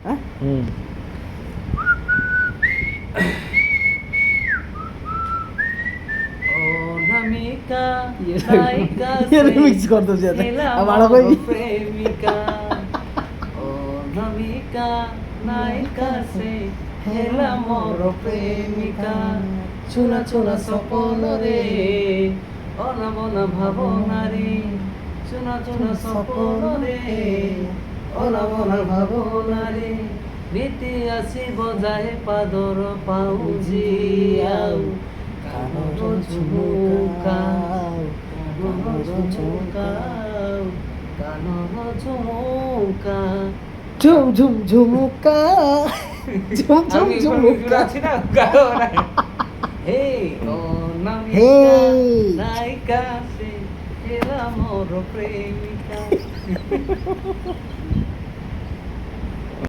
হ্যাঁ অনামিকা নায়িকা মিক্স করতেছি আমার প্রেমিকা অনামিকা নায়িকা সে হেলা মোর প্রেমিকা চুনা চুনা স্বপ্ন রে অনাবনা ভাবনা রে চুনা চুনা স্বপ্ন রে অনাবনা ভাবনা রে নীতি আসি বজায় পাদর পাউজি আউ কানর ঝুমুকাও কানর ঝুমুকাও কানর ঝুমুকা ঝুম ঝুম ঝুমুকা ঝুম ঝুম ঝুমুকা হে ও নামিকা নায়িকা সে এরা মোর প্রেমিকা